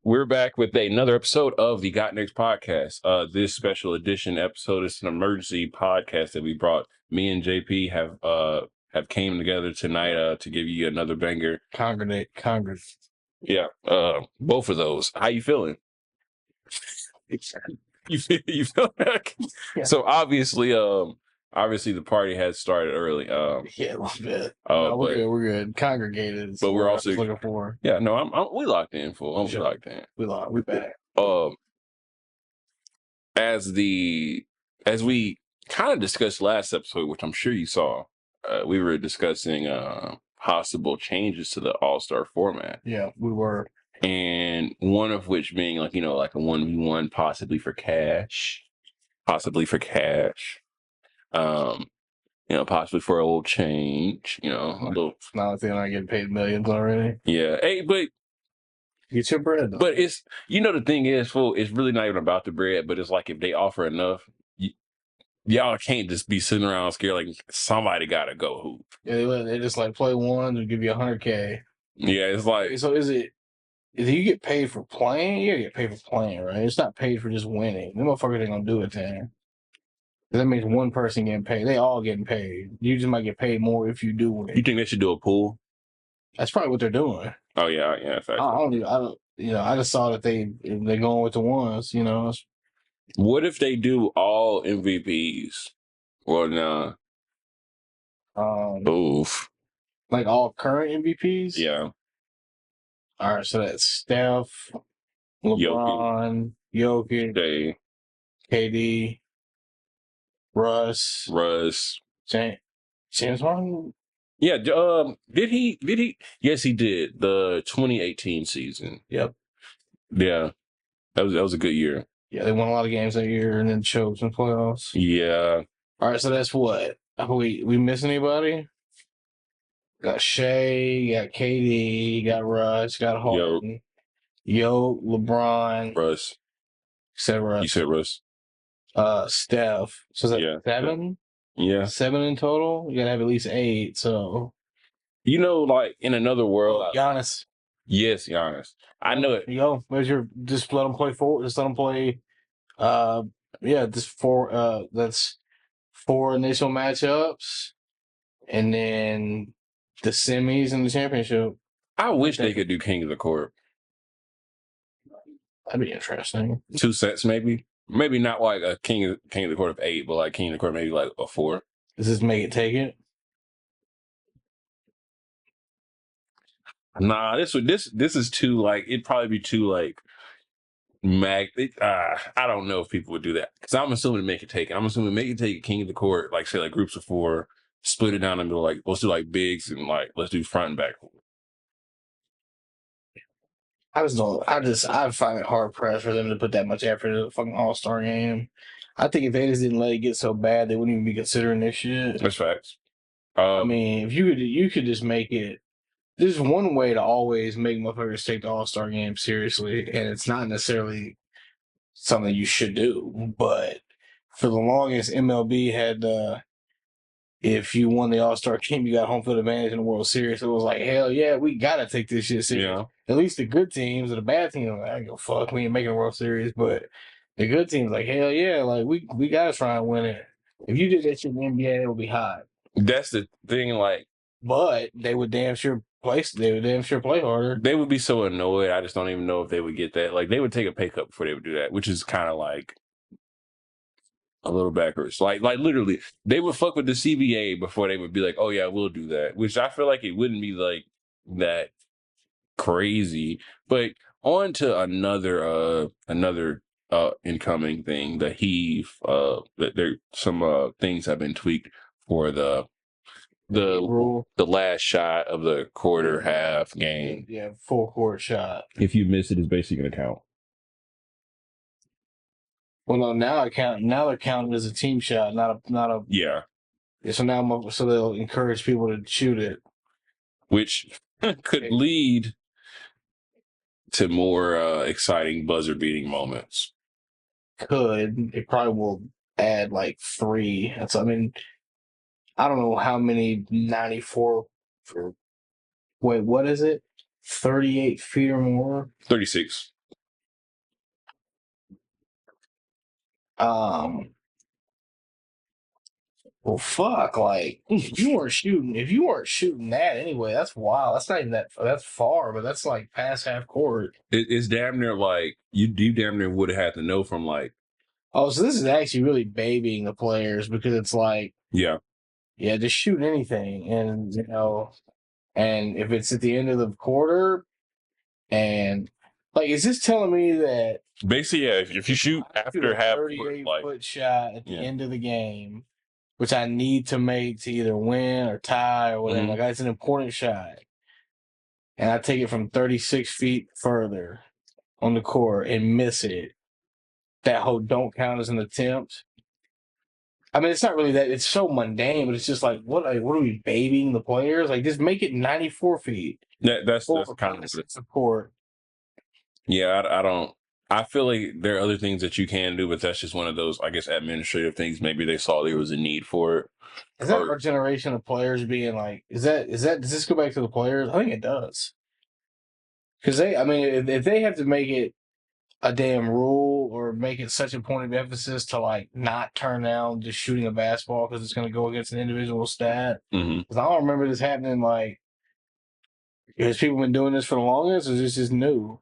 We're back with another episode of the Got Next podcast. This special edition episode is an emergency podcast that we brought. Me and JP have came together tonight to give you another banger. Congress. Yeah, both of those. How you feeling? You feel like? Yeah. So obviously the party has started early. Yeah, a little bit. We're good. Congregated. But we're also looking for. Yeah, no, we locked in full. We locked in. We back. As we kind of discussed last episode, which I'm sure you saw, we were discussing possible changes to the All-Star format. Yeah, we were. And one of which being like a 1v1, possibly for cash. Possibly for a little change, a little. Not like they're not getting paid millions already. Yeah. Hey, but get your bread though. But it's, the thing is, fool, it's really not even about the bread, but it's like if they offer enough, y'all can't just be sitting around scared like somebody gotta go hoop. Yeah, they just like play one and give you $100K. Yeah, it's like, so is you get paid for playing? You get paid for playing, right? It's not paid for just winning. Them motherfuckers ain't gonna do it then. That means one person getting paid. They all getting paid. You just might get paid more if you do win. You think they should do a pool? That's probably what they're doing. Oh yeah. Exactly. I just saw that they're going with the ones. What if they do all MVPs? Well, nah. Oof. Like all current MVPs. Yeah. All right, so that's Steph, LeBron, Jokic, KD, Russ, James Harden. Yeah. Did he? Yes, he did. The 2018 season. Yep. Yeah. That was a good year. Yeah, they won a lot of games that year and then choked in playoffs. Yeah. All right, so that's what? We miss anybody? Got Shea, got KD, got Russ, got Harden, LeBron, Russ. Said Russ. You said Russ. Steph. So that's 7? Yeah. 7 in total? You gotta have at least 8, so. Like in another world. Giannis. Yes, Giannis. I know it. Just let them play forward. Just let them play. That's 4 initial matchups. And then the semis and the championship. I wish they could do King of the Court. That'd be interesting. 2 sets, maybe. Maybe not like a King of the Court of 8, but like King of the Court maybe like a 4. Does this make it take it? Nah, this is too like, it'd probably be too like I don't know if people would do that because I'm assuming make it take it. I'm assuming make it take King of the Court, like say like groups of 4, split it down into like let's do like bigs and like let's do front and back. I find it hard pressed for them to put that much effort into a fucking All-Star game. I think if they just didn't let it get so bad, they wouldn't even be considering this shit. That's facts. I mean, if you could just make it. There's one way to always make motherfuckers take the All-Star game seriously, and it's not necessarily something you should do. But for the longest, MLB had if you won the All-Star game, you got home field advantage in the World Series. So it was like, hell yeah, we gotta take this shit serious. Yeah. At least the good teams or the bad teams, like, I don't give a fuck, we ain't making a World Series. But the good teams, like, hell yeah, like we gotta try and win it. If you did that shit in the NBA, it would be hot. That's the thing, like. But they would damn sure play harder. They would be so annoyed. I just don't even know if they would get that. Like, they would take a pay cut before they would do that, which is kind of like a little backwards. Like literally, they would fuck with the CBA before they would be like, oh yeah, we'll do that. Which I feel like it wouldn't be like that crazy. But on to another incoming thing, the heave. That there some things have been tweaked for the last shot of the quarter half game. Yeah, full court shot. If you miss it, it's basically going to count. Well, no, now they're counting as a team shot, not a. Yeah. So now, they'll encourage people to shoot it, which could lead to more exciting buzzer-beating moments. It probably will add like 3. I don't know how many 94 for. Wait, what is it? 38 feet or more? 36. Um, well, fuck. Like, if you weren't shooting that anyway, that's wild. That's not even that. That's far, but that's like past half court. It's damn near like you damn near would have had to know from like Oh, so this is actually really babying the players because it's like, yeah. yeah, just shoot anything, and and if it's at the end of the quarter, and like, is this telling me that Basically, yeah. If you shoot I shoot after a half court, 38-foot shot at the yeah. end of the game, which I need to make to either win or tie or whatever. Mhm. Like that's an important shot, and I take it from 36 feet further on the court and miss it. That whole don't count as an attempt. I mean, it's not really that. It's so mundane, but it's just like, what are we babying the players? Like, just make it 94 feet That's or kind of support. yeah. I don't. I feel like there are other things that you can do, but that's just one of those, I guess, administrative things. Maybe they saw there was a need for it. Is that our generation of players being like? Is that does this go back to the players? I think it does. Because I mean, if they have to make it a damn rule or make it such a point of emphasis to like not turn down just shooting a basketball because it's going to go against an individual stat. Mhm. Because I don't remember this happening. Like, has people been doing this for the longest, or is this just new?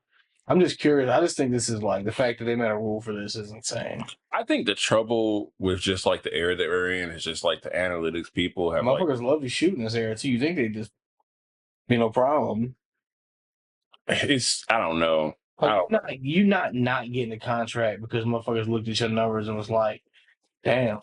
I'm just curious. I just think this is like the fact that they made a rule for this is insane. I think the trouble with just like the era that we're in is just like the analytics people have like Motherfuckers love to shoot in this era too. You think they just be no problem? it's I don't know. I Like, don't you not getting a contract because motherfuckers looked at your numbers and was like, "Damn,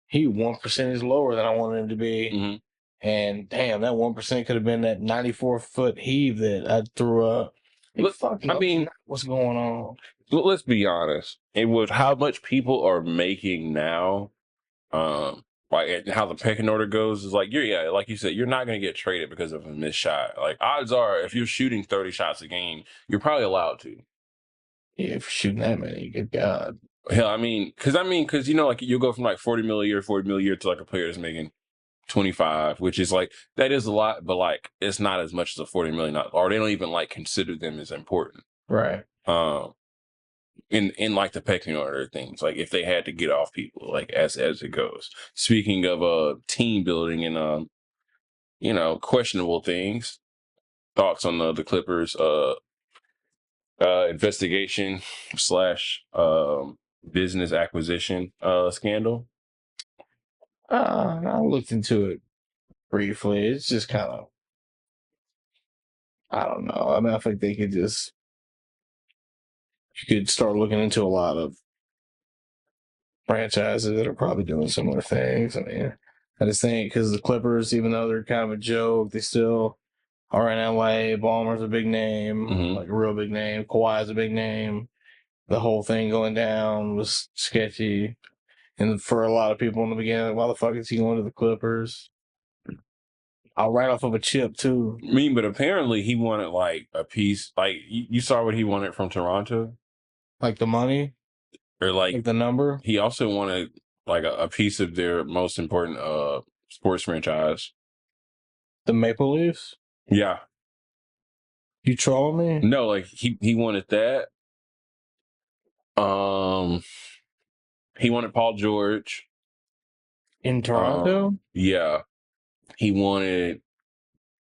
he 1% is lower than I wanted him to be." Mhm. And damn, that 1% could have been that 94-foot heave that I threw up. Look, Fuck I no, mean, what's going on? let's be honest. And with how much people are making now, like and how the pecking order goes is like yeah, like you said, you're not gonna get traded because of a missed shot. Like odds are, if you're shooting 30 shots a game, you're probably allowed to. Yeah, for shooting that many, good God. Hell, because you know, like you'll go from like 40 mil a year, 40 mil a year to like a player that's making 25, which is like that is a lot, but like it's not as much as a 40 million, or they don't even like consider them as important. Right. Um, in like the pecking order of things, like if they had to get off people, like as it goes. Speaking of team building and questionable things, thoughts on the Clippers investigation slash business acquisition scandal. I looked into it briefly. It's just kind of, I don't know. I mean, I think they could just, you could start looking into a lot of franchises that are probably doing similar things. I mean, I just think because the Clippers, even though they're kind of a joke, they still are in LA. Ballmer's a big name, Mm-hmm. like a real big name. Kawhi's a big name. The whole thing going down was sketchy. And for a lot of people in the beginning, like, why the fuck is he going to the Clippers? I'll write off of a chip too. I mean, but apparently he wanted like a piece. Like you saw what he wanted from Toronto, Like the money, or like like the number, he also wanted like a piece of their most important sports franchise. the Maple Leafs. Yeah, You trolling me? no, like he wanted that. Um, he wanted Paul George. In Toronto? Yeah, he wanted.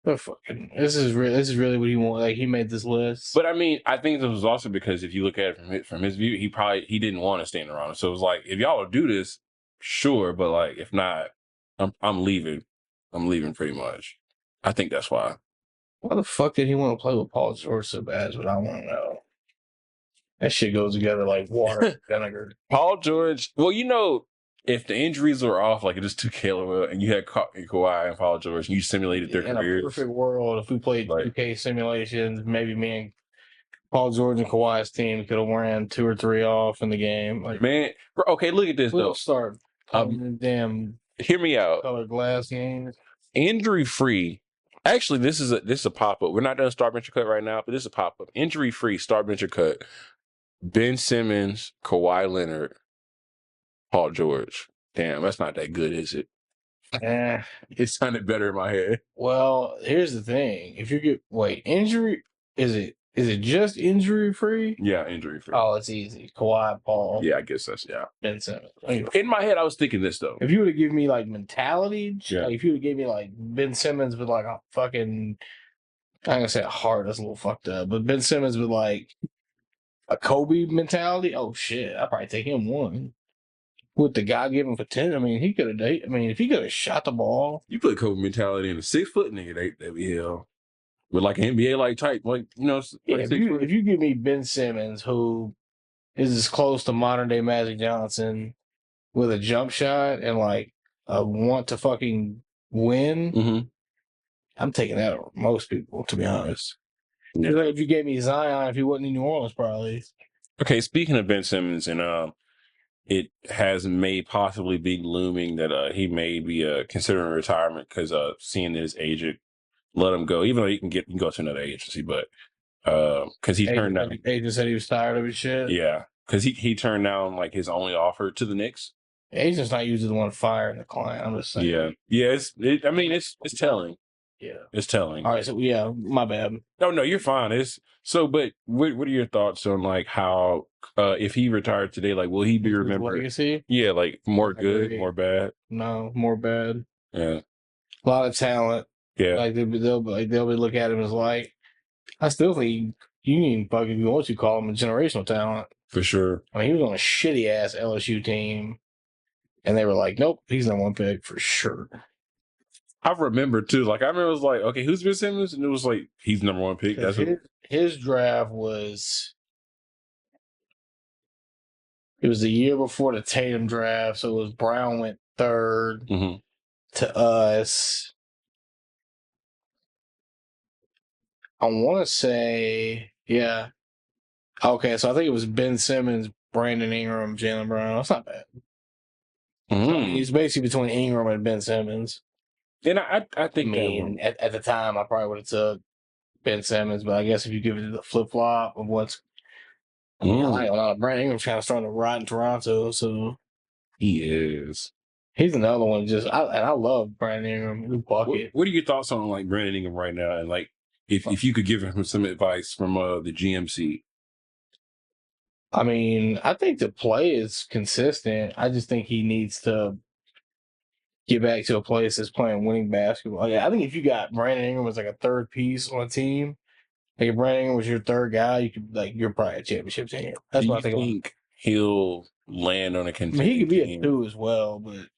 The fucking this is really what he want. Like he made this list. But I mean, I think this was also because if you look at it from his view, he didn't want to stay in Toronto. So it was like, if y'all will do this, sure, but like if not, I'm leaving. I'm leaving pretty much. I think that's why. Why the fuck did he want to play with Paul George so bad? Is what I want to know. That shit goes together like water and vinegar. Paul George. Well, if the injuries were off, like it just took Kawhi and you had Kawhi and Paul George, and you simulated their In careers. a perfect world, if we played Like, 2K simulations, maybe me and Paul George and Kawhi's team could have ran 2 or 3 off in the game. Like, man, okay, look at this we though. don't start playing the damn Hear me out. colored glass games. Injury free. Actually, this is a pop up. We're not done star bencher cut right now, but this is a pop up. Injury free star bencher cut. Ben Simmons, Kawhi Leonard, Paul George. Damn, that's not that good, is it? Eh. It sounded better in my head. Well, here's the thing: if you get injury, is Is it just injury free? Yeah, injury free. Oh, it's easy. Kawhi, Paul. Yeah, I guess that's Ben Simmons. I mean, in my head, I was thinking this though. if you would have given me like mentality, Yeah. like if you would have given me like Ben Simmons with like a fucking, I'm gonna say a heart, that's a little fucked up, but Ben Simmons with like a Kobe mentality, oh shit, I'd probably take him one. With the God given potential, I mean, he could have. I mean, if he could have shot the ball, You put Kobe mentality in a 6 foot nigga, that be hell. With like an NBA like type, like yeah. like If 6 foot. you give me Ben Simmons, who is as close to modern day Magic Johnson with a jump shot and like a want to fucking win, Mm-hmm. I'm taking that over most people, to be honest. Yeah. Like if you gave me Zion, if he wasn't in New Orleans, probably. Okay, speaking of Ben Simmons, and it has may possibly be looming that he may be considering retirement because seeing his agent let him go, even though he can go to another agency, but because he turned down. Agent said he was tired of his shit. Yeah, because he turned down like his only offer to the Knicks. Agent's not usually the one firing the client. I'm just saying. Yeah. I mean, it's telling. Yeah. It's telling. All right. So yeah, my bad. No, you're fine. It's so. But what are your thoughts on like how if he retired today, like will he be remembered? Legacy? Yeah, like more good, more bad. No, more bad. Yeah, A lot of talent. yeah. Like they'll be look at him as like. I still think you can fucking if you want to call him a generational talent For sure. I mean, he was on a shitty ass LSU team, and they were like, "Nope, he's number one pick for sure." I remember too. Like I remember it was like, okay, who's Ben Simmons? And it was like he's number one pick. That's his draft was. It was the year before the Tatum draft, so it was Brown went 3rd to us. I want to say, yeah. Okay, so I think it was Ben Simmons, Brandon Ingram, Jalen Brown. That's not bad. So he's basically between Ingram and Ben Simmons. And I think at the time I probably would have took Ben Simmons, but I guess if you give it the flip flop of what's I ain't a lot of Brandon Ingram's kind of starting to rot in Toronto, so he is. He's another one. I love Brandon Ingram. What are your thoughts on like Brandon Ingram right now? And like if you could give him some advice from the GMC. I mean, I think the play is consistent. I just think he needs to get back to a place that's playing winning basketball. Yeah, I think if you got Brandon Ingram as like a third piece on a team, like if Brandon Ingram was your third guy, you could you're probably a championship team. That's what I think. He'll land on a contending he could be team. a 2 as well, but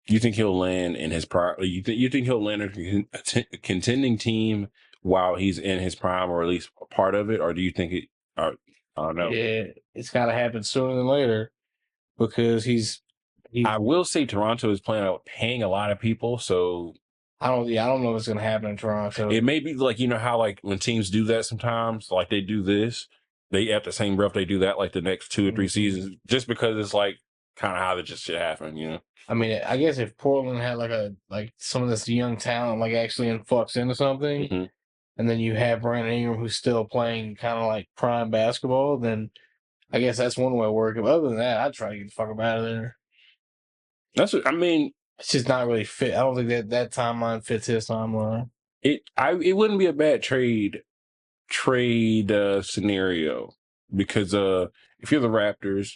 you think he'll land in his prime? You think he'll land on a contending team while he's in his prime, or at least part of it, or do you think it? I don't know. Yeah, it's got to happen sooner than later because he's. I will say Toronto is planning on paying a lot of people, so I don't know what's going to happen in Toronto. It may be like how like when teams do that sometimes, like they do this, they at the same breath they do that like the next 2 or 3 seasons, just because it's like kind of how that just should happen, I mean, I guess if Portland had like some of this young talent like actually influx into something, and then you have Brandon Ingram who's still playing kind of like prime basketball, then I guess that's one way to work it. But other than that, I'd try to get the fuck out of there. I mean, it's just not really fit. I don't think that timeline fits his timeline. It wouldn't be a bad trade scenario because if you're the Raptors,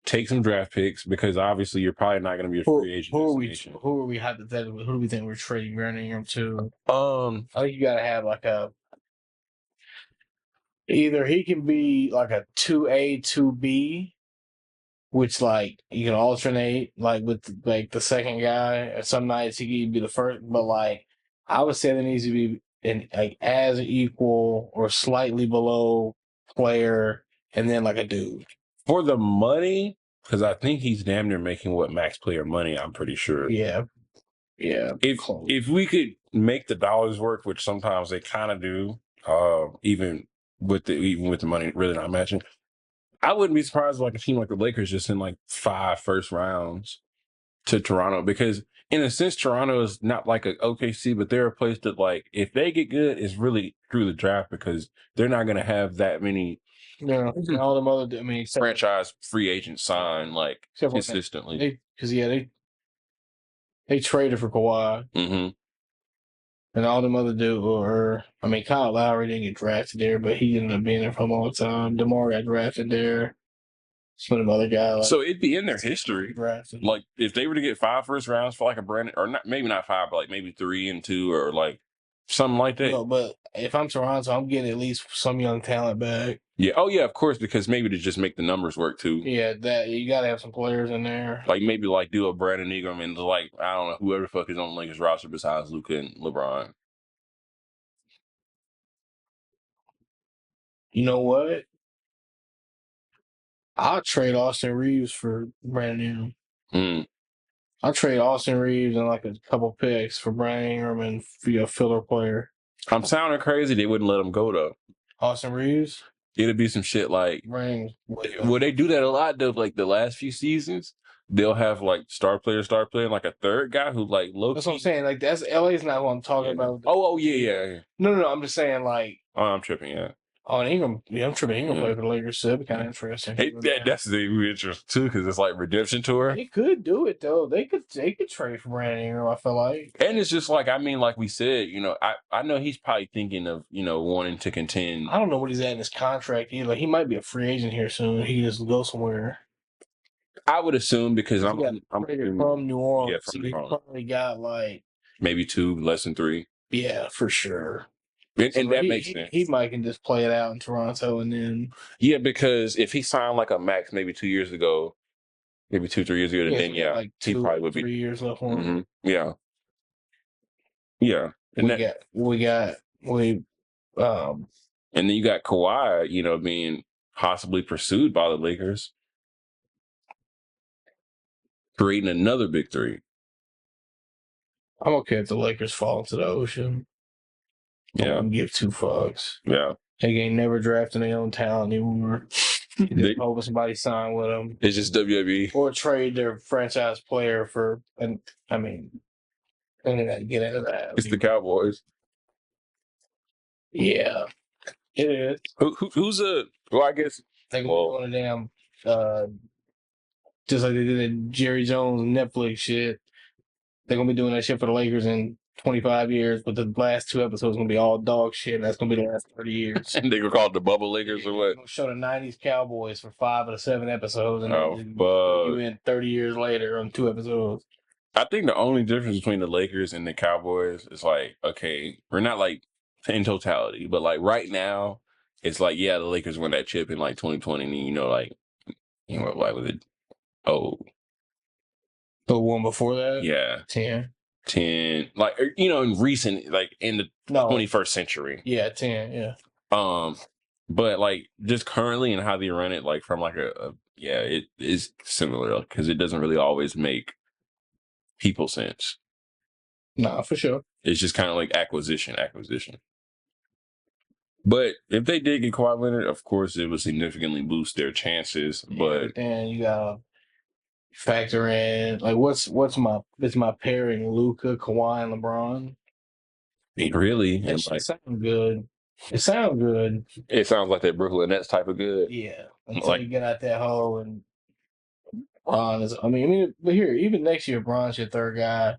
take some draft picks because obviously you're probably not going to be a free agent. Who are we hypothetically? Who do we think we're trading Brandon Ingram to? I think you got to have like either he can be like a 2A, 2B, which like you can alternate like with like the second guy. Or some nights he could be the first, but like I would say there needs to be like as equal or slightly below player, and then like a dude for the money because I think he's damn near making what max player money. I'm pretty sure. Yeah. If we could make the dollars work, which sometimes they kind of do, even with the money really not matching. I wouldn't be surprised if like a team like the Lakers just in like 5 first rounds to Toronto because in a sense Toronto is not like a OKC, but they're a place that like if they get good, it's really through the draft because they're not going to have that many. All them other franchise free agents sign like consistently because they traded for Kawhi. And all them other dudes, or I mean, Kyle Lowry didn't get drafted there, but he ended up being there for a long time. DeMar got drafted there. Some of them other guy like So it'd be in their history. drafted. Like if they were to get 5 first rounds for like a Brandon, or not, maybe not 5, but like maybe 3 and 2, or like something like that. No, but if I'm Toronto, I'm getting at least some young talent back. Yeah. Oh yeah, of course, because maybe to just make the numbers work too. Yeah, that you got to have some players in there. Like maybe like do a Brandon Ingram and like I don't know whoever the fuck is on the Lakers roster besides Luka and LeBron. You know what? I'll trade Austin Reeves for Brandon Ingram. Mm. I'll trade Austin Reeves and like a couple picks for Brandon Ingram and be a filler player. I'm sounding crazy. They wouldn't let him go though. Austin Reeves? It'd be some shit like, Brandon. well, they do that a lot though. Like the last few seasons, they'll have like star player, and like a third guy who like low. That's what I'm saying. Like that's LA's not what I'm talking about. Oh yeah. No. I'm just saying like. Oh, I'm tripping. Yeah. Oh, and Ingram. Yeah, I'm tripping. Ingram played for the Lakers. So that'd be kind of interesting. Hey, that's the interest too, because it's like redemption tour. They could do it though. They could trade for Brandon Ingram. I feel like. And it's just like, I mean, like we said, I know he's probably thinking of wanting to contend. I don't know what he's at in his contract either. Like, he might be a free agent here soon. He can just go somewhere. I would assume because I'm from New Orleans. Yeah, so he probably got like maybe 2, less than 3. Yeah, for sure. And that makes sense. He might can just play it out in Toronto and then. Yeah, because if he signed like a max maybe 2 years ago, maybe 2-3 years ago, then like he probably would be 3 years left on him. Yeah. And and then you got Kawhi, being possibly pursued by the Lakers, creating another big 3. I'm okay if the Lakers fall into the ocean. I don't give 2 fucks. Yeah. They ain't never drafting their own talent anymore. They hope somebody sign with them. It's just WWE. Or trade their franchise player for, and I mean, and then I get into that. It's the Cowboys. Yeah, it is. Who's well, I guess they can go on a damn, just like they did in Jerry Jones Netflix shit. They're gonna be doing that shit for the Lakers in 25 years, but the last 2 episodes gonna be all dog shit, and that's gonna be the last 30 years. And they were called the Bubble Lakers or what? Gonna show the '90s Cowboys for 5 of the 7 episodes, and you in 30 years later on 2 episodes. I think the only difference between the Lakers and the Cowboys is like, okay, we're not like in totality, but like right now, it's like, yeah, the Lakers won that chip in like 2020, and like with it. The one before that? Yeah. 10, like, in recent, like in the 21st century. Yeah, 10, yeah. But like just currently and how they run it, like from like it is similar because it doesn't really always make people sense. Nah, for sure. It's just kind of like acquisition. But if they did get Kawhi Leonard, of course, it would significantly boost their chances. But then you gotta factor in like what's my pairing: Luka, Kawhi, and LeBron. Really, it sounds good. It sounds good. It sounds like that Brooklyn Nets type of good. Yeah, until you get out that hole and Bron is. I mean, but here, even next year, Bron's your third guy.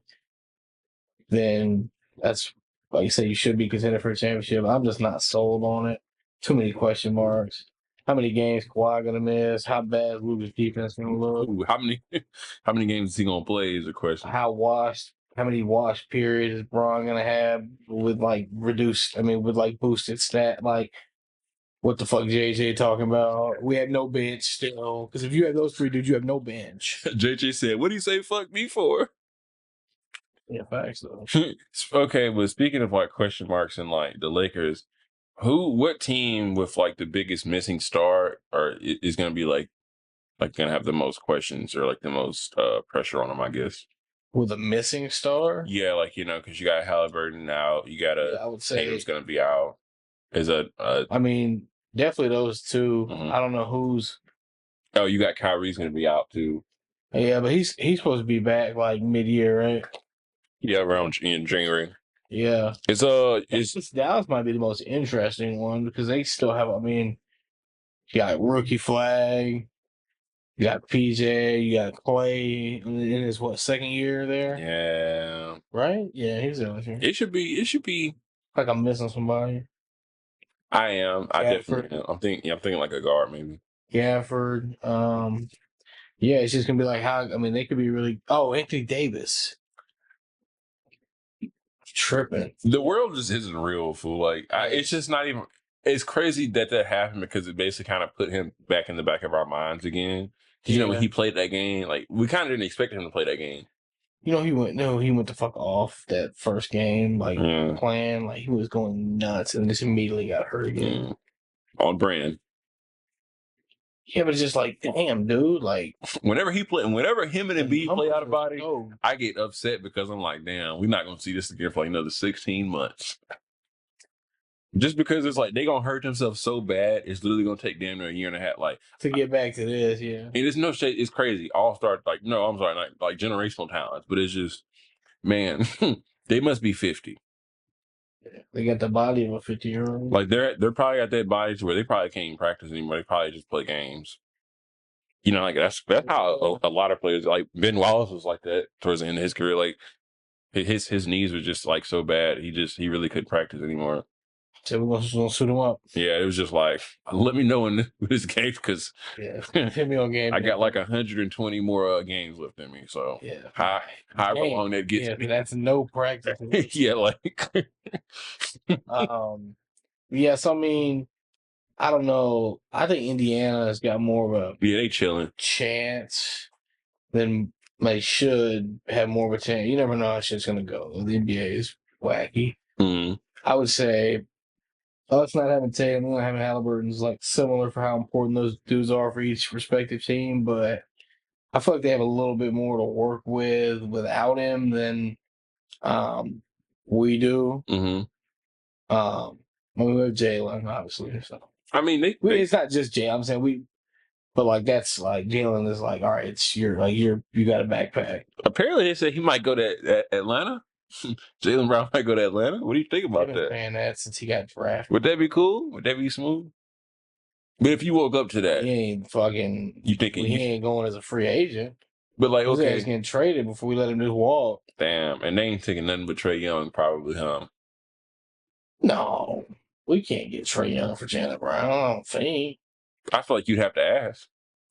Then that's like you say, you should be contender for a championship. I'm just not sold on it. Too many question marks. How many games Kawhi gonna miss? How bad is Luka's defense gonna look? Ooh, how many games is he gonna play is a question. How many wash periods is Bron gonna have with like boosted stat? Like, what the fuck JJ talking about? We have no bench still. Because if you have those 3 dudes, you have no bench. JJ said, what do you say fuck me for? Yeah, facts though. Okay, but speaking of like question marks and like the Lakers, what team with like the biggest missing star is gonna be like gonna have the most questions or like the most pressure on them, I guess. With a missing star? Yeah, like because you got Halliburton out, you got I would say Tatum's gonna be out. I mean, definitely those 2. Mm-hmm. I don't know who's. Oh, you got Kyrie's gonna be out too. Yeah, but he's supposed to be back like mid-year, right? Yeah, around in January. Yeah, Dallas might be the most interesting one because they still have. I mean, you got rookie flag. You got PJ, you got Clay in his second year there? Yeah. Right? Yeah, he's there this year. It should be. Like I'm missing somebody. I am. I Gafford. definitely am. I'm thinking like a guard maybe. Gafford. Yeah, it's just gonna be like how I mean they could be really Anthony Davis. Tripping. The world just isn't real, fool. Like it's just not even. It's crazy that happened because it basically kind of put him back in the back of our minds again. Because when he played that game, like we kind of didn't expect him to play that game. He went the fuck off that first game, like playing, like he was going nuts, and just immediately got hurt again. On brand. Yeah, but it's just like, damn, dude, like whenever him and Embiid play out of body, I get upset because I'm like, damn, we're not gonna see this again for like another 16 months. Just because it's like they gonna hurt themselves so bad, it's literally gonna take damn near a year and a half, like to get back to this, yeah. And it's no shade, it's crazy. All-star, like no, I'm sorry, like generational talents, but it's just, man, they must be 50. Yeah, they got the body of a 50-year-old. Like they're probably at that body to where they probably can't even practice anymore. They probably just play games. Like that's how a lot of players, like Ben Wallace was like that towards the end of his career. Like his knees were just like so bad, he really couldn't practice anymore. So we're gonna suit him up. Yeah, it was just like, let me know in this game because hit me on game. I got like 120 more games left in me. So however long that gets me. That's no practice. Yeah, like so I mean, I don't know. I think Indiana's got more of a they chilling chance than they should have more of a chance. You never know how shit's gonna go. The NBA is wacky. I would say us not having Tatum, not having Halliburton is like similar for how important those dudes are for each respective team, but I feel like they have a little bit more to work with without him than we do. We have Jalen, obviously. So I mean, it's not just Jalen. I'm saying but like that's like Jalen is like, all right, it's you got a backpack. Apparently, they said he might go to Atlanta. Jaylen Brown might go to Atlanta. What do you think about that? Saying that since he got drafted, would that be cool? Would that be smooth? But if you woke up to that, he ain't fucking. You thinking he ain't going as a free agent? But like, okay, he's getting traded before we let him just walk. Damn, and they ain't taking nothing but Trae Young, probably, huh? No, we can't get Trae Young for Jaylen Brown. I don't think. I feel like you'd have to ask,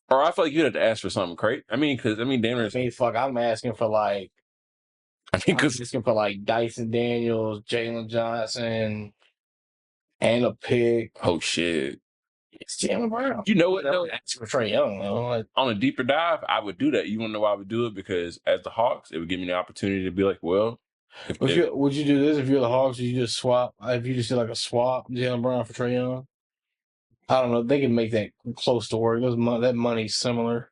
or I feel like you'd have to ask for something crazy. I mean, damn. Fuck, I'm asking for like. I'm asking for like Dyson Daniels, Jalen Johnson, and a pick. Oh shit. It's Jaylen Brown. You know what? Though? For Trae Young, though. Like, on a deeper dive, I would do that. You want to know why I would do it? Because as the Hawks, it would give me the opportunity to be like, well, would you do this if you're the Hawks? Would you just swap? If you just did like a swap, Jaylen Brown for Trae Young? I don't know. They can make that close to work. That money's similar.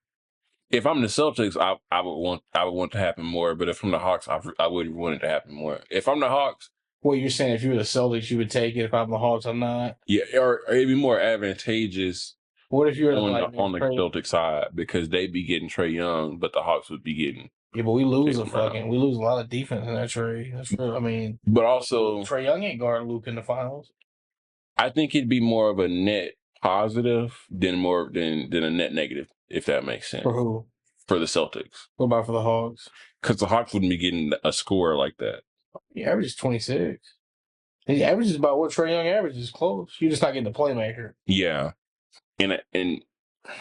If I'm the Celtics, I would want to happen more. But if I'm the Hawks, I wouldn't want it to happen more. If I'm the Hawks. Well, you're saying if you were the Celtics, you would take it. If I'm the Hawks, I'm not. Yeah, or it'd be more advantageous. What if you're on the Celtic side because they'd be getting Trae Young, but the Hawks would be getting. Yeah, but we lose we lose a lot of defense in that trade. That's true. I mean, but also Trae Young ain't guarding Luke in the finals. I think it'd be more of a net positive than a net negative, if that makes sense. For who? For the Celtics. What about for the Hawks? Because the Hawks wouldn't be getting a score like that. He averages 26. He averages about what Trae Young averages. Close. You're just not getting the playmaker. Yeah. And I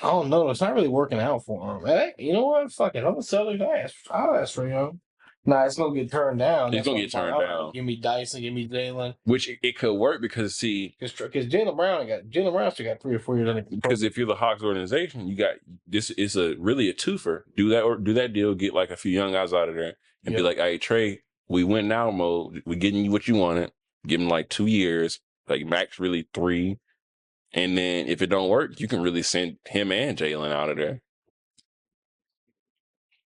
don't know. It's not really working out for him. Hey, you know what? Fuck it. I'm a Celtics. I'll ask Trae Young. Nah, it's gonna get turned down. It's gonna get turned down. Give me Dyson. Give me Jalen. Which it could work because because Jaylen Brown still got 3 or 4 years on it. Because if you're the Hawks organization, you got this is really a twofer. Do that deal. Get like a few young guys out of there and be like, hey Trae, we went now mode. We getting you what you wanted. Give him like 2 years, like max really 3. And then if it don't work, you can really send him and Jalen out of there.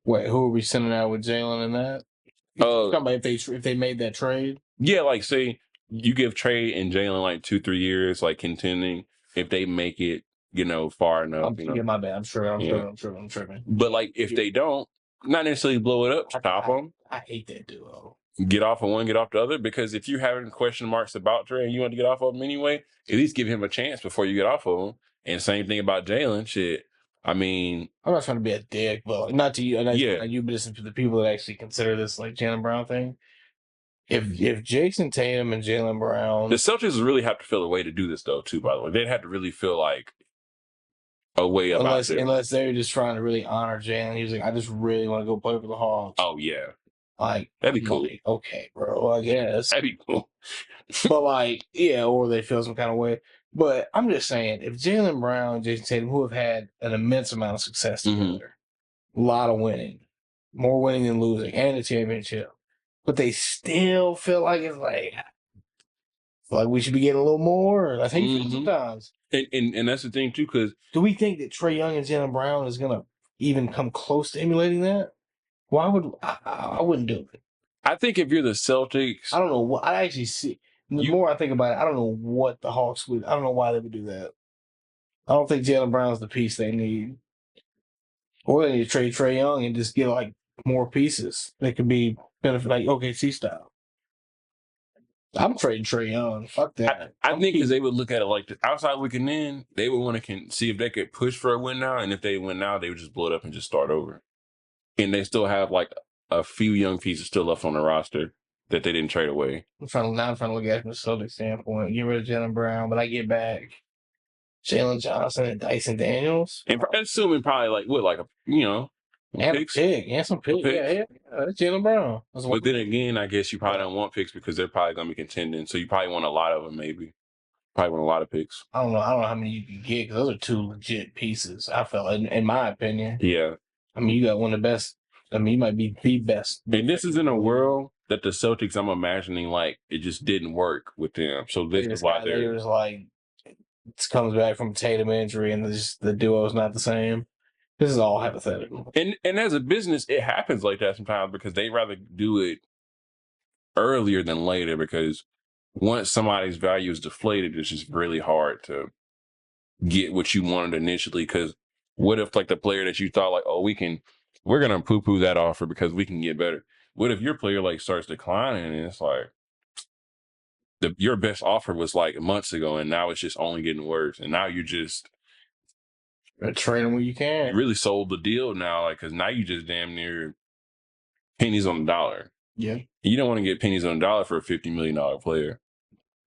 Wait, who are we sending out with Jalen and that? Talking about if they made that trade? Yeah, like say you give Trae and Jalen like 2-3 years, like contending. If they make it, far enough. Yeah, my bad. I'm tripping. But like if they don't, not necessarily blow it up, stop them. I hate that duo. Get off of one, get off the other. Because if you're having question marks about Trae and you want to get off of him anyway, at least give him a chance before you get off of him. And same thing about Jalen. Shit, I mean, I'm not trying to be a dick, but not to you, not yeah, you, but just to the people that actually consider this like Jaylen Brown thing. If Jason Tatum and Jaylen the Brown, Celtics really have to feel a way to do this though, too. By the way, they'd have to really feel like a way about it. unless they're just trying to really honor Jalen, he was like, I just really want to go play for the Hawks. Oh yeah, Like, that'd be I'm cool. like, okay, bro, I guess. That'd be cool. But like, yeah, or they feel some kind of way. But I'm just saying, if Jaylen Brown and Jason Tatum, who have had an immense amount of success together, a lot of winning, more winning than losing, and a championship, but they still feel like it's like we should be getting a little more. That's how you feel sometimes. And that's the thing too, because Do we think that Trae Young and Jaylen Brown is gonna even come close to emulating that? Why would I wouldn't do it. I think if you're the Celtics, I don't know what I actually see. The more I think about it, I don't know what the Hawks would. I don't know why they would do that. I don't think Jaylen Brown's the piece they need, or they need to trade Trae Young and just get like more pieces that could be benefit like OKC style. I'm trading Trae Young. Fuck that. I think because they would look at it like the outside looking in, they would want to see if they could push for a win now, and if they win now, they would just blow it up and just start over. And they still have like a few young pieces still left on the roster that they didn't trade away. I'm trying to look at it from the Celtics standpoint. Get rid of Jaylen Brown, but I get back Jalen Johnson and Dyson Daniels. And assuming probably like what, like And picks? a pick. And some picks. Yeah. That's Jaylen Brown. But then again, I guess you probably don't want picks because they're probably going to be contending. So you probably want a lot of them, maybe. Probably want a lot of picks. I don't know how many you can get because those are two legit pieces. I felt, in my opinion. Yeah. I mean, you got one of the best. I mean, you might be the best. And this is in a world that the Celtics, I'm imagining, like, it just didn't work with them. So this is why they're just like, it comes back from Tatum injury and the duo is not the same. This is all hypothetical. And as a business, it happens like that sometimes because they rather do it earlier than later because once somebody's value is deflated, it's just really hard to get what you wanted initially. Because what if like the player that you thought like, oh, we're gonna poo-poo that offer because we can get better. What if your player like starts declining and it's like your best offer was like months ago and now it's just only getting worse and now you just trade them when you can. You really sold the deal now, like because now you just damn near pennies on the dollar. Yeah, you don't want to get pennies on the dollar for a $50 million player.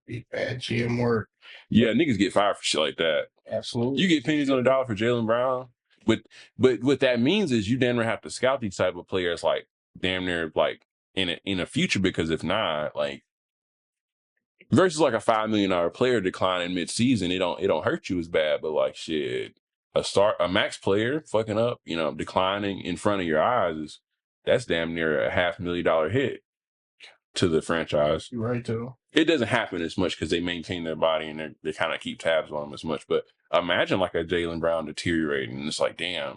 Be bad GM work. Yeah, niggas get fired for shit like that. Absolutely. You get pennies on the dollar for Jaylen Brown, but what that means is you damn near have to scout these type of players like damn near like in a future because if not, like versus like a $5 million player declining mid-season, it don't hurt you as bad, but like shit, a max player fucking up, declining in front of your eyes that's damn near a $500,000 hit to the franchise. You're right too. It doesn't happen as much because they maintain their body and they kind of keep tabs on them as much. But imagine like a Jaylen Brown deteriorating, and it's like, damn,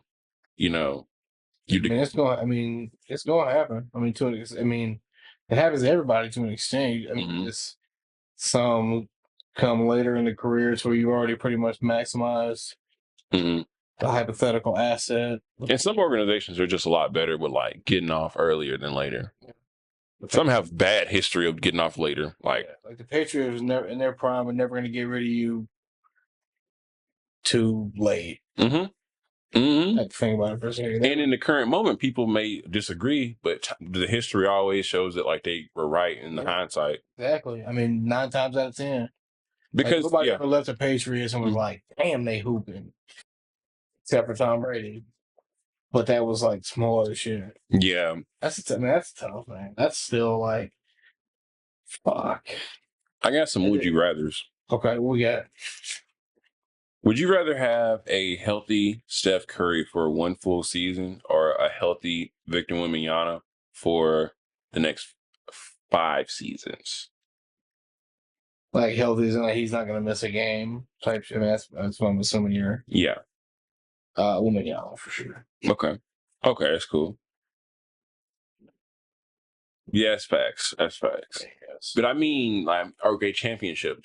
it's going to happen. I mean, it happens to everybody to an extent. I mean, it's some come later in the careers where you already pretty much maximized the hypothetical asset. And some organizations are just a lot better with like getting off earlier than later. Some have bad history of getting off later. Like the Patriots never in their prime are never going to get rid of you too late. I have to think about it for a second. And in the current moment, people may disagree, but the history always shows that like they were right in the hindsight. Exactly. I mean, 9 times out of 10. Because nobody ever left the Patriots and was like, damn, they hooping. Except for Tom Brady. But that was like small other shit. Yeah. That's tough, man. That's still like, fuck. I got some would you rathers. Okay, what we got? Would you rather have a healthy Steph Curry for one full season or a healthy Victor Wembanyama for the next 5 seasons? Like healthy is like he's not going to miss a game type shit. That's what I'm assuming you're. Yeah. Wembanyama for sure. Okay, that's cool. Yeah, that's facts. That's facts. Yes. But I mean, like, okay, championship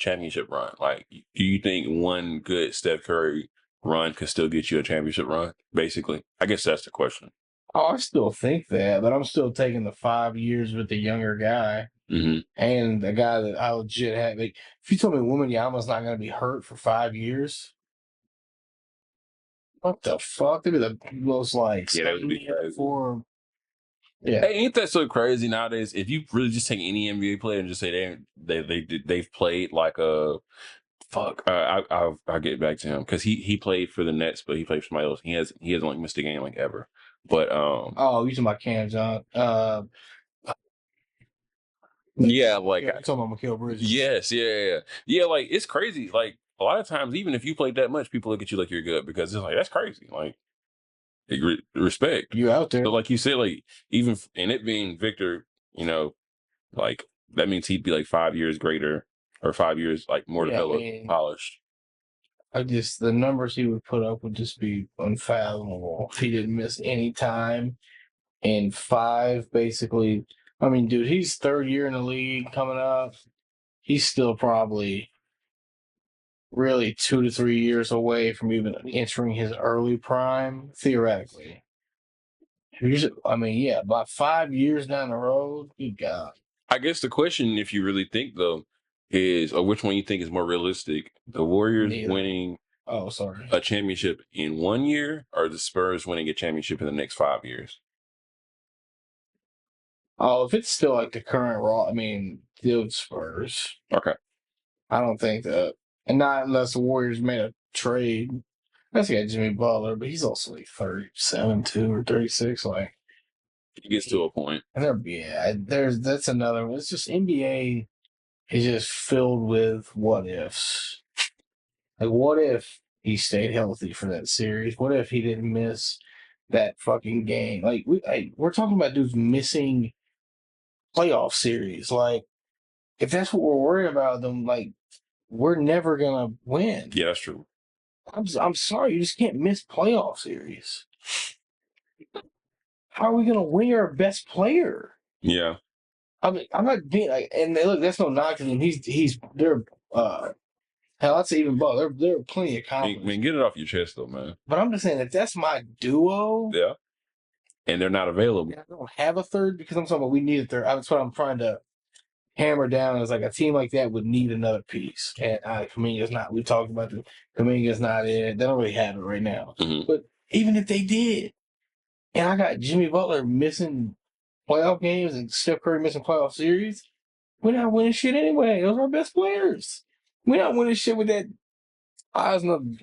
run. Like, do you think one good Steph Curry run could still get you a championship run? Basically, I guess that's the question. Oh, I still think that, but I'm still taking the 5 years with the younger guy and the guy that I legit had. Like, if you told me Wembanyama's not going to be hurt for 5 years, What the fuck? They'd be the most like Yeah, that would be crazy. for. Yeah. Hey, ain't that so crazy nowadays? If you really just take any NBA player and just say they've played like a fuck, I'll get back to him because he played for the Nets, but he played for somebody else. He hasn't like missed a game like ever. But Oh, you talking about Cam John? yeah, like Yeah, you talking about Mikal Bridges? yes, yeah. Like it's crazy. Like a lot of times, even if you played that much, people look at you like you're good because it's like that's crazy. Like respect. You out there? So like you said, like even and it being Victor, you know, like that means he'd be like 5 years greater or 5 years like more Yeah, I developed, mean, polished. the numbers he would put up would just be unfathomable. If he didn't miss any time in five, basically. I mean, dude, he's third year in the league coming up. He's still probably really 2 to 3 years away from even entering his early prime, theoretically. I mean, yeah, about 5 years down the road, good God. I guess the question, if you really think though, is or which one you think is more realistic: the Warriors Neither. winning Oh, sorry. a championship in 1 year, or the Spurs winning a championship in the next 5 years? Oh, if it's still like the current Raw, I mean, the Spurs. Okay. I don't think that, and not unless the Warriors made a trade. That's got Jimmy Butler, but he's also like 37, too, or 36. Like, It gets to a point. and that's another one. It's just NBA is just filled with what ifs. Like, what if he stayed healthy for that series? What if he didn't miss that fucking game? Like, we're talking about dudes missing playoff series. Like, if that's what we're worried about, then like we're never gonna win. Yeah, that's true. I'm sorry, you just can't miss playoff series. How are we gonna win our best player? Yeah. I mean, I'm not being like, and look, that's no knock to him. They're hell, I'd say even Butler. They're plenty accomplished. Man, get it off your chest though, man. But I'm just saying if that's my duo, Yeah. And they're not available. and I don't have a third because I'm talking about we need a third. That's what I'm trying to hammer down is like a team like that would need another piece. And Kuminga's not. We talked about the Kuminga's not it. They don't really have it right now. Mm-hmm. But even if they did, and I got Jimmy Butler missing playoff games and Steph Curry missing playoff series, we're not winning shit anyway. Those are our best players. We're not winning shit with that Osna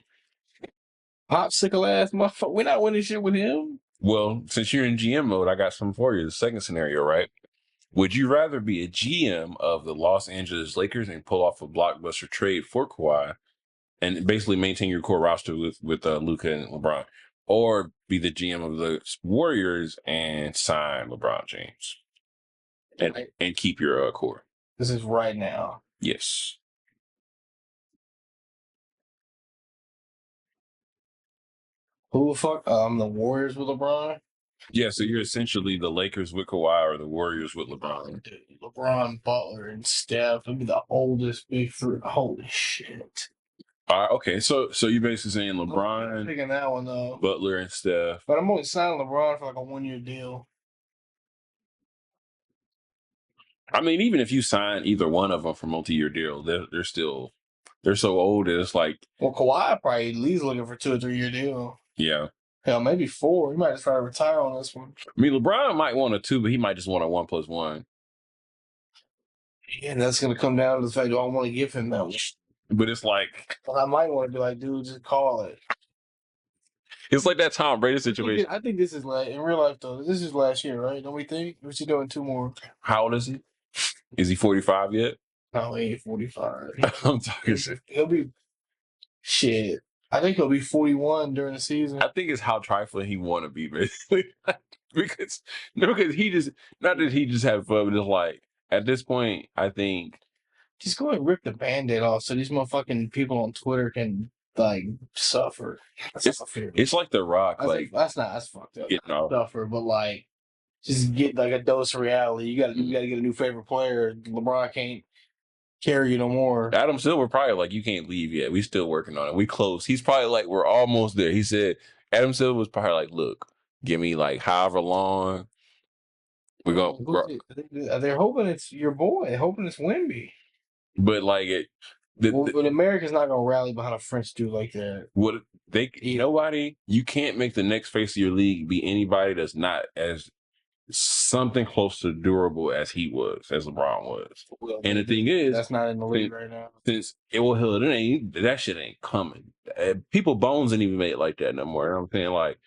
popsicle ass motherfucker. We're not winning shit with him. Well, since you're in GM mode, I got something for you. The second scenario, right? Would you rather be a GM of the Los Angeles Lakers and pull off a blockbuster trade for Kawhi and basically maintain your core roster with Luka and LeBron, or be the GM of the Warriors and sign LeBron James and keep your core? This is right now. Yes. Who the fuck? The Warriors with LeBron. Yeah, so you're essentially the Lakers with Kawhi or the Warriors with LeBron. Dude, LeBron, Butler, and Steph would be the oldest big three. Holy shit! Okay, so you're basically saying I'm LeBron, picking that one though. Butler, and Steph. But I'm only signing LeBron for like a 1 year deal. I mean, even if you sign either one of them for multi-year deal, they're still they're so old that it's like, Well, Kawhi probably at least looking for 2 or 3 year deal. yeah. Hell, maybe 4. He might just try to retire on this one. I mean, LeBron might want a 2, but he might just want a 1+1. Yeah, and that's gonna come down to the fact do I want to give him that one? But it's like But I might want to be like, dude, just call it. it's like that Tom Brady situation. I think this is like in real life though. This is last year, right? Don't we think? What's he doing 2 more? How old is he? Is he 45 yet? No, he ain't 45. I'm talking shit. He'll be shit. I think he'll be 41 during the season. I think it's how trifling he want to be, basically. because he just not that he just have fun, but it's like at this point, I think Just go and rip the Band-Aid off so these motherfucking people on Twitter can like suffer. it's like The Rock, That's fucked up. getting off. Suffer, but like just get like a dose of reality. You gotta get a new favorite player. LeBron can't carry you no more. Adam Silver probably like, you can't leave yet. We still working on it. We close. He's probably like, we're almost there. He said Adam Silver was probably like, look, give me like however long. We're going. They're hoping it's your boy. They're hoping it's Wemby. But like But America's not gonna rally behind a French dude like that. Nobody. You can't make the next face of your league be anybody that's not as something close to durable as he was, as LeBron was. Well, and the thing is, that's not in the league right now. Since that shit ain't coming. People bones ain't even made like that no more. You know what I'm saying? Like,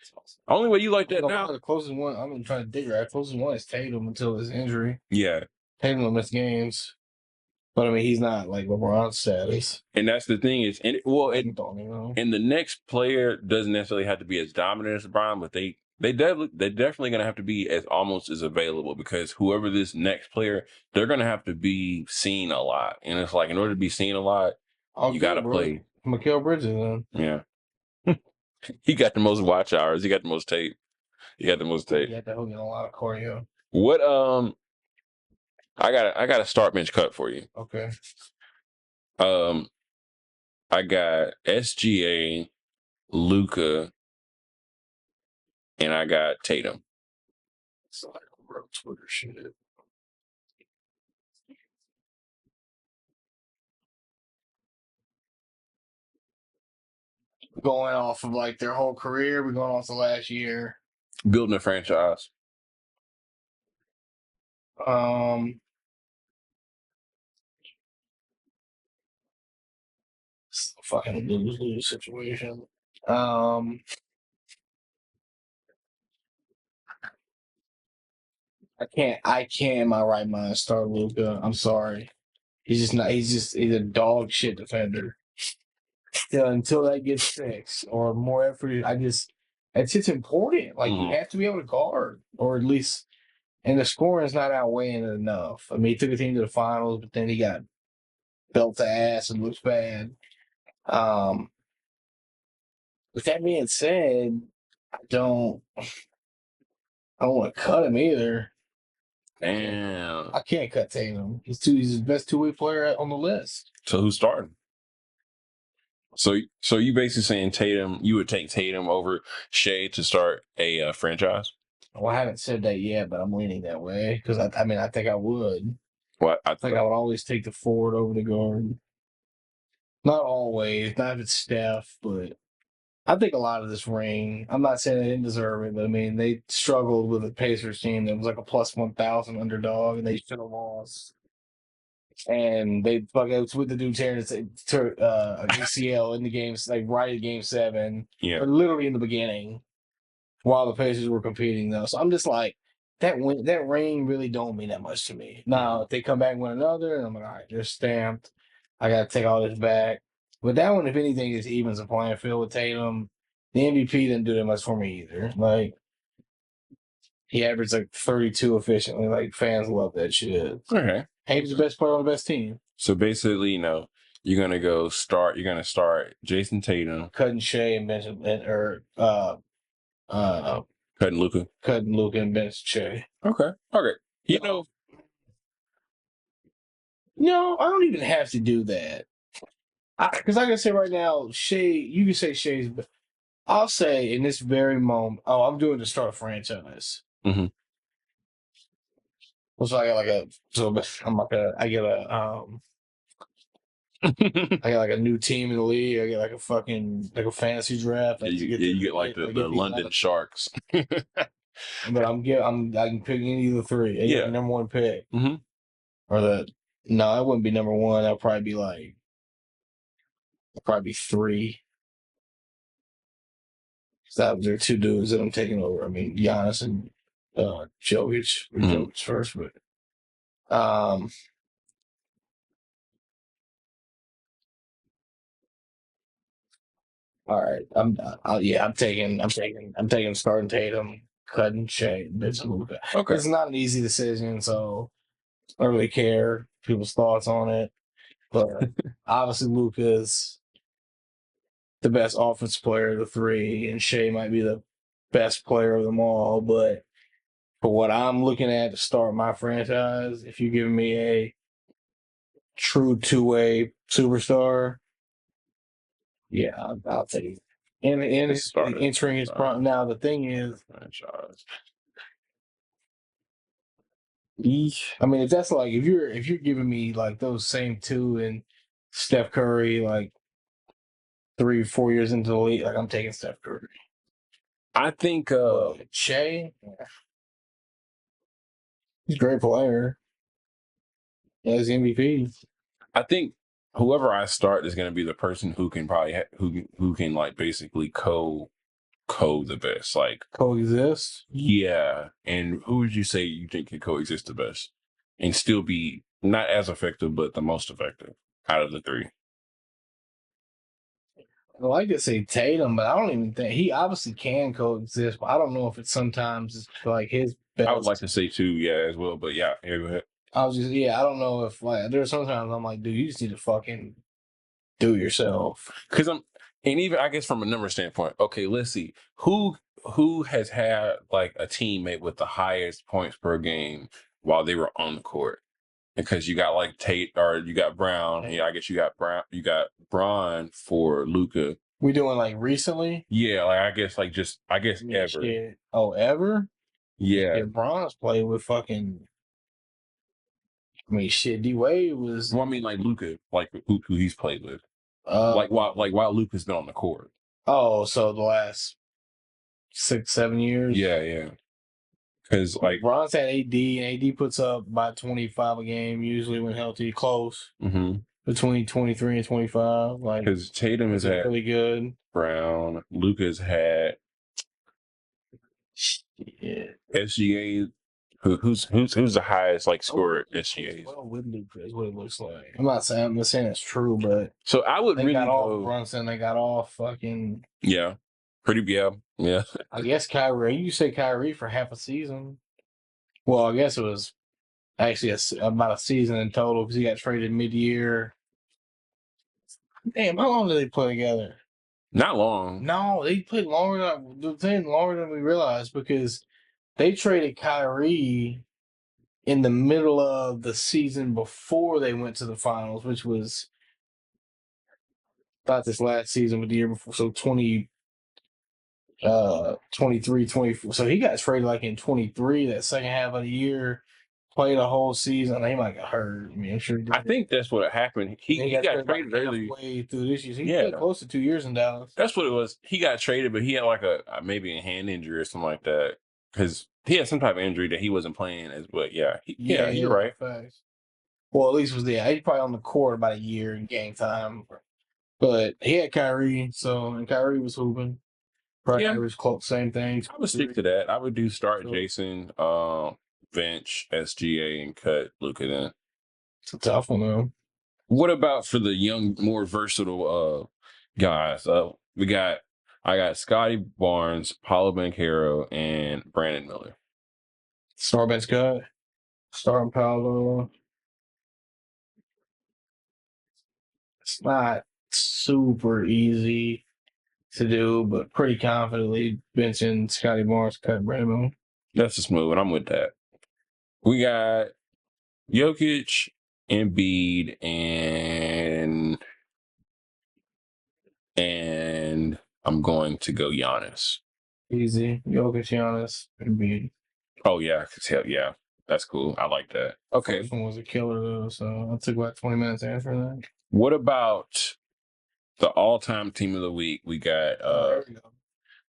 only way you like that now. The closest one, I'm trying to dig right. The closest one is Tatum until his injury. Yeah. Tatum will miss games. But I mean, he's not like LeBron status. And that's the thing is, and the next player doesn't necessarily have to be as dominant as LeBron, but they're definitely gonna have to be as almost as available, because whoever this next player, they're gonna have to be seen a lot. And it's like, in order to be seen a lot, you gotta play. Mikal Bridges, then. Yeah. He got the most watch hours. He got the most tape. He got the most tape. Yeah, that will get a lot of choreo. What I got a start bench cut for you. Okay. I got SGA, Luka, and I got Tatum. It's like real Twitter shit. Going off of like their whole career, we're going off the last year. Building a franchise. It's a fucking lose-lose situation. I can't in my right mind start Luka. I'm sorry. He's just not. He's a dog shit defender. Until that gets fixed or more effort, it's just important. Like, you have to be able to guard, or at least, and the scoring is not outweighing it enough. I mean, he took a team to the finals, but then he got belt to ass and looks bad. With that being said, I don't want to cut him either. Damn. I can't cut Tatum. He's the best two-way player on the list. So who's starting? So you basically saying Tatum, you would take Tatum over Shea to start a franchise? Well, I haven't said that yet, but I'm leaning that way because I think I would. Well, I think I would always take the forward over the guard. Not always, not if it's Steph, but I think a lot of this ring, I'm not saying they didn't deserve it, but I mean, they struggled with a Pacers team that was like a plus 1,000 underdog, and they should have lost. And they it's with the dude tearing an ACL in the games, like right at game 7, or literally in the beginning, while the Pacers were competing, though. So I'm just like, that ring really don't mean that much to me. Now, if they come back and win another, and I'm like, all right, they're stamped. I got to take all this back. But that one, if anything, is evens a playing field with Tatum. The MVP didn't do that much for me either. Like, he averaged like 32 efficiently. Like, fans love that shit. Okay. And he's the best player on the best team. So basically, you're gonna start Jason Tatum, cutting Shea and Benjamin, or cutting Luka and bench Shea. Okay. No, I don't even have to do that. Because I can say right now, Shea, you can say Shea's. I'll say in this very moment, I'm doing to start a franchise. Mm-hmm. So I got I get like a new team in the league. I get like a fantasy draft. You get like the London Sharks. But I can pick any of the three. Yeah, number one pick. Mm-hmm. Or no, it wouldn't be number one. That'll probably be 3. So there are 2 dudes that I'm taking over. I mean, Giannis and Jokic. Jokic first, but all right. I'm taking starting Tatum, cutting Shea, Luka. Okay. It's not an easy decision, so I don't really care people's thoughts on it. But obviously Luka's the best offensive player of the 3, and Shea might be the best player of them all. But for what I'm looking at to start my franchise, if you're giving me a true 2-way superstar, yeah, I'll take it. And entering his prime. Now the thing is, franchise. I mean, if you're giving me like those same 2 and Steph Curry, like 3-4 years into the league, like I'm taking Steph Curry. I think Shea, he's a great player. Yeah, he's MVP. I think whoever I start is going to be the person who can probably who can like basically co the best. Like, Coexist. yeah. And who would you say you think can coexist the best and still be not as effective, but the most effective out of the three? I like to say Tatum, but I don't even think he obviously can coexist. But I don't know if it's sometimes like his I would like best. to say two, yeah, as well. But yeah, go ahead. I don't know if like there's sometimes I'm like, dude, you just need to fucking do it yourself. Because and even I guess from a number standpoint, okay, let's see who has had like a teammate with the highest points per game while they were on the court. Because you got like Tate or you got Brown. Yeah, I guess you got Braun for Luca. We doing like recently? Yeah, like I guess ever. Shit. Oh, ever? Yeah. Yeah, Bron's played with fucking. I mean, shit. D Wade was. Well, I mean, like Luca, like who he's played with, Uh, like while Luca's been on the court. oh, so the last 6-7 years. Yeah, yeah. Because like Bron's had AD, and AD puts up about 25 a game usually when healthy, close between 23 and 25. Like, because Tatum has had really good. Brown, Luca's had Shit. SGA. Who's the highest like scorer at SGAs? Well, with Luka is what it looks like. I'm not saying it's true, but So I would they really got off go. Brunson. They got off fucking. Yeah, pretty. Yeah. I guess Kyrie. You say Kyrie for half a season. Well, I guess it was actually about a season in total because he got traded mid-year. Damn, how long did they play together? Not long. No, they played longer than we realized because they traded Kyrie in the middle of the season before they went to the finals, which was not this last season, but the year before. So 23, 24. So he got traded like in 23, that second half of the year, played a whole season. He might get hurt. I mean, I'm sure he did. I think that's what happened. He got traded early. Halfway through this year. So he played close to 2 years in Dallas. That's what it was. He got traded, but he had like maybe a hand injury or something like that. Because he had some type of injury that he wasn't playing as. But yeah, you're right. Facts. Well, at least was there. He's probably on the court about a year in game time. But he had Kyrie, and Kyrie was hooping. Kyrie was close, same thing. I would stick to that. I would do start Jason, bench SGA, and cut Luka then. It's a tough one though. What about for the young, more versatile guys? I got Scotty Barnes, Paulo Banchero, and Brandon Miller. Star bench cut. Starting Paulo. It's not super easy to do, but pretty confidently benching Scotty Barnes, cut Brandon Miller. That's a smooth one. I'm with that. We got Jokic, Embiid, and I'm going to go Giannis. Easy. Jokic, Giannis, Embiid. Oh yeah, yeah, that's cool. I like that. Okay. First one was a killer though, so I took about 20 minutes to answer that. What about the all-time team of the week? We got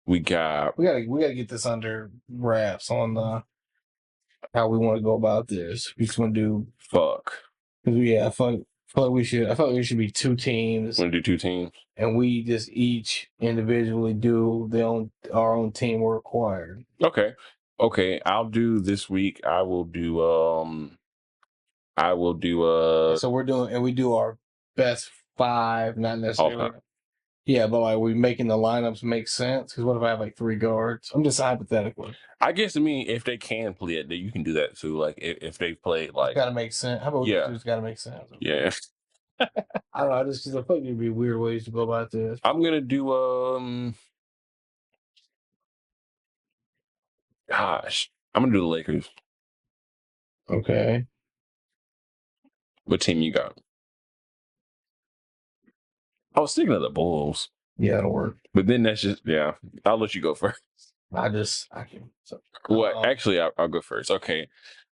we gotta get this under wraps on how we want to go about this. We just want to do I feel like we should be two teams. Want to do two teams, and we just each individually do our own team we're required. Okay. I'll do this week. I will do. So we do our best 5, not necessarily. Yeah, but like we making the lineups make sense. Because what if I have like 3 guards? I'm just hypothetically. I guess if they can play it, you can do that too. Like if they play like, it's gotta make sense. How about it's gotta make sense? Yeah. I don't know. I just feel like there'd be weird ways to go about this. I'm gonna do Gosh, I'm gonna do the Lakers. Okay. What team you got? I was thinking of the Bulls. Yeah, it'll work. But then that's just I'll let you go first. I can. So, actually, I'll go first. Okay,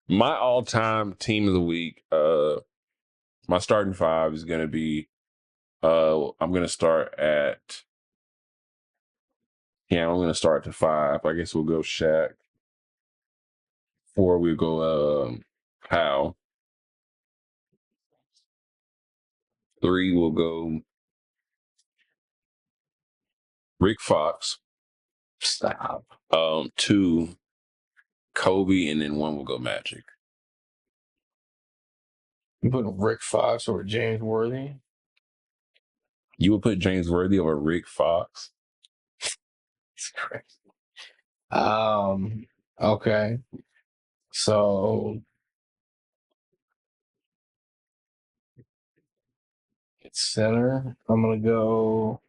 my all-time team of the week. My starting 5 is gonna be I'm gonna start at. Yeah, I'm gonna start at 5. I guess we'll go Shaq. 4, we'll go Powell. 3, we'll go Rick Fox. Stop. 2, Kobe, and then 1 will go Magic. You putting Rick Fox or James Worthy? You would put James Worthy over Rick Fox? It's crazy. Okay. So it's center. I'm gonna go.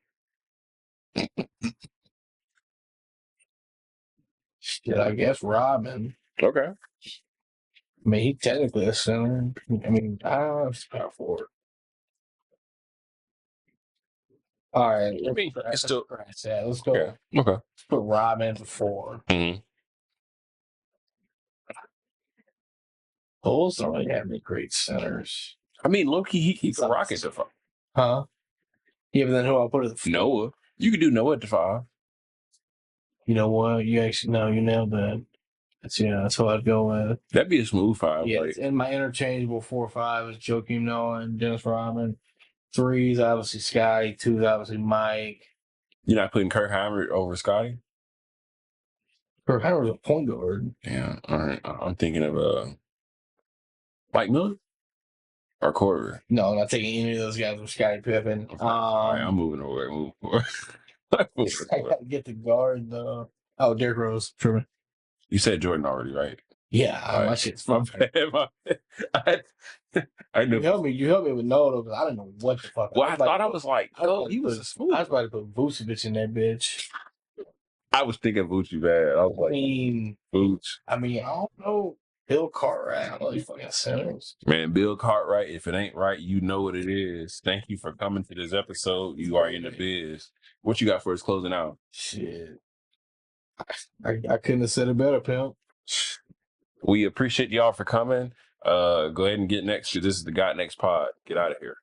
Shit, I guess Robin. Okay. I mean, he technically a center. I mean, I don't know if he's power forward. All right, I mean, it's still scratch that. Let's go. yeah. Okay. Let's put Robin for 4. Mm-hmm. Bulls don't really have any great centers. I mean, low-key, he can rock it to 5. Huh? Yeah, but then who I'll put at the 4? Noah. You could do Noah at the 5. You know what? You actually know you nailed that. That's who I'd go with. That'd be a smooth 5. Yeah, Like, and my interchangeable 4-5 is Joakim Noah and Dennis Rodman. 3 is obviously Scotty. 2 is obviously Mike. you're not putting Kurt Heinrich over Scotty? Kurt Howard's a point guard. Yeah. All right. I'm thinking of Mike Miller or Corver. No, I'm not taking any of those guys with Scottie Pippen. Okay. All right, I'm moving away. Move forward. I gotta get the guard though. Oh, Derrick Rose. Sure. You said Jordan already, right? Yeah, All my right. shit's My fine. bad. I knew. You helped me with Noah because I didn't know what the fuck. Well, I thought I was like, oh, he was a smooth. I was about to put Vucevic in that bitch. I was thinking Vucci bad. I was like, Vooch. I don't know. Bill Cartwright. I don't know these fucking centers. Man, Bill Cartwright, if it ain't right, you know what it is. Thank you for coming to this episode. You are in the biz. What you got for us closing out? Shit. I couldn't have said it better, pimp. We appreciate y'all for coming. Go ahead and get next. This is the Got Next Pod. Get out of here.